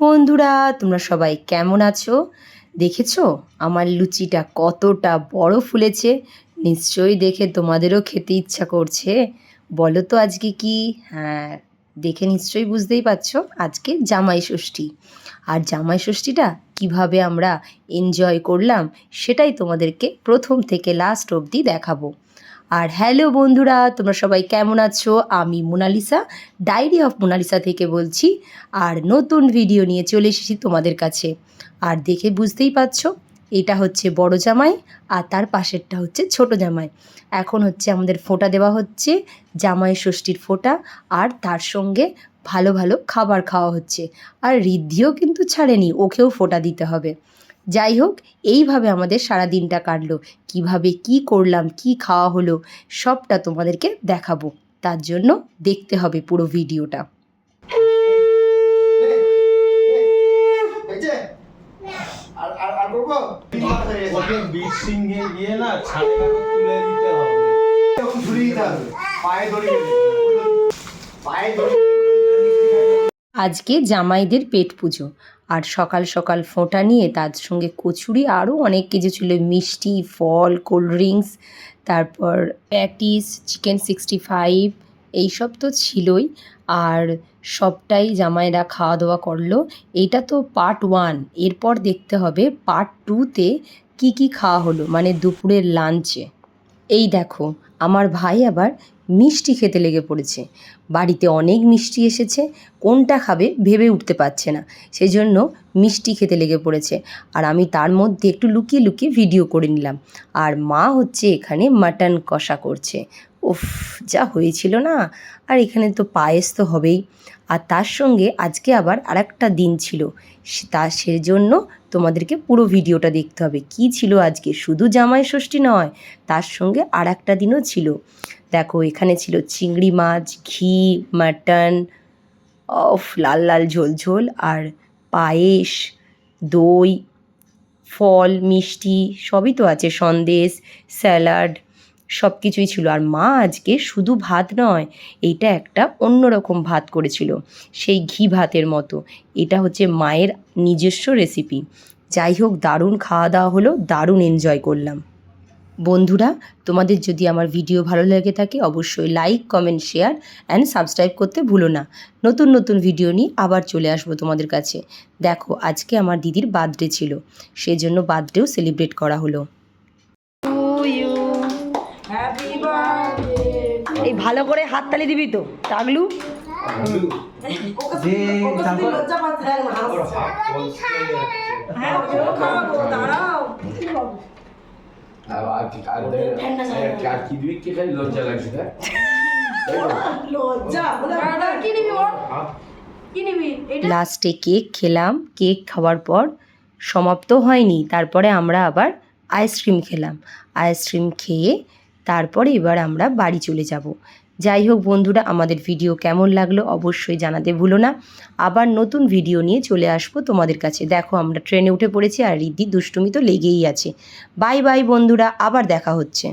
বন্ধুরা, তোমরা সবাই কেমন আছো? দেখেছো আমার লুচিটা কতটা বড় ফুলেছে? নিশ্চয়ই দেখে তোমাদেরও খেতে ইচ্ছা করছে। বলো তো আজকে কি? হ্যাঁ, দেখে নিশ্চয়ই বুঝতেই পারছো আজকে জামাই ষষ্ঠী। আর জামাই ষষ্ঠীটা কীভাবে আমরা এনজয় করলাম সেটাই তোমাদেরকে প্রথম থেকে লাস্ট অবধি দেখাবো। আর হ্যালো বন্ধুরা, তোমরা সবাই কেমন আছো? আমি মোনালিসা, ডায়েরি অফ মোনালিসা থেকে বলছি। আর নতুন ভিডিও নিয়ে চলে এসেছি তোমাদের কাছে। আর দেখে বুঝতেই পারছো এটা হচ্ছে বড় জামাই আর তার পাশেরটা হচ্ছে ছোট জামাই। এখন হচ্ছে আমাদের ফোঁটা দেওয়া হচ্ছে, জামাই ষষ্ঠীর ফোঁটা। আর তার সঙ্গে ভালো ভালো খাবার খাওয়া হচ্ছে। আর ঋদ্ধিও কিন্তু ছাড়েনি, ওকেও ফোঁটা দিতে হবে। যাই হোক, এইভাবে আমাদের সারা দিনটা কাটলো। কিভাবে কি করলাম, কি খাওয়া হলো, সবটা তোমাদেরকে দেখাবো। তার জন্য দেখতে হবে পুরো ভিডিওটা। আজকে জামাইদের পেট পুজো। আর সকাল সকাল ফোঁটা নিয়ে তার সঙ্গে কচুরি আরও অনেক কিছু ছিল, মিষ্টি, ফল, কোল্ড ড্রিঙ্কস, তারপর প্যাটিস, চিকেন 65, এইসব তো ছিলই। আর সবটাই জামাইরা খাওয়া দাওয়া করলো। এইটা তো পার্ট 1, এরপর দেখতে হবে পার্ট 2তে কী কী খাওয়া হলো, মানে দুপুরের লাঞ্চে। এই দেখো, আমার ভাই আবার মিষ্টি খেতে লেগে পড়েছে। বাড়িতে অনেক মিষ্টি এসেছে, কোনটা খাবে ভেবে উঠতে পারছে না, সেই জন্য মিষ্টি খেতে লেগে পড়েছে। আর আমি তার মধ্যে একটু লুকিয়ে লুকিয়ে ভিডিও করে নিলাম। আর মা হচ্ছে এখানে মাটন কষা করছে। উফ, যা হয়েছিল না! আর এখানে তো পায়েস তো হবেই। আর তার সঙ্গে আজকে আবার আরেকটা দিন ছিল, সেজন্য তোমাদেরকে পুরো ভিডিওটা দেখতে হবে। কি ছিল আজকে? শুধু জামাই ষষ্ঠী নয়, তার সঙ্গে আর একটা দিনও ছিল। দেখো, এখানে ছিল চিংড়ি মাছ, ঘি, মাটন, অফ লাল লাল ঝোল ঝোল, আর পায়েস, দই, ফল, মিষ্টি সবই তো আছে, সন্দেশ, স্যালাড, সব কিছুই ছিল। আর মা আজকে শুধু ভাত নয়, এইটা একটা অন্যরকম ভাত করেছিল, সেই ঘি ভাতের মতো। এটা হচ্ছে মায়ের নিজস্ব রেসিপি। যাই হোক, দারুণ খাওয়া দাওয়া হলো, দারুণ এনজয় করলাম। বন্ধুরা, তোমাদের যদি আমার ভিডিও ভালো লেগে থাকে অবশ্যই like, comment, share and subscribe করতে ভুলো না। নতুন নতুন ভিডিও নিয়ে আবার চলে আসবো তোমাদের কাছে। দেখো, আজকে আমার দিদির বার্থডে ছিল, সেজন্য বার্থডেও সেলিব্রেট করা হলো। এই ভালো করে হাততালি দিবি তো, টাগলু। লাস্টে কেক খেলাম। কেক খাওয়ার পর সমাপ্ত হয়নি, তারপরে আমরা আবার আইসক্রিম খেলাম। আইসক্রিম খেয়ে তারপরে এবার আমরা বাড়ি চলে যাব। যাই হোক বন্ধুরা, আমাদের ভিডিও কেমন লাগলো অবশ্যই জানাতে ভুলো না। আবার নতুন ভিডিও নিয়ে চলে আসবো তোমাদের কাছে। দেখো, আমরা ট্রেনে উঠে পড়েছি আর রিদ্ধির দুষ্টুমি তো লেগেই আছে। বাই বাই বন্ধুরা, আবার দেখা হচ্ছে।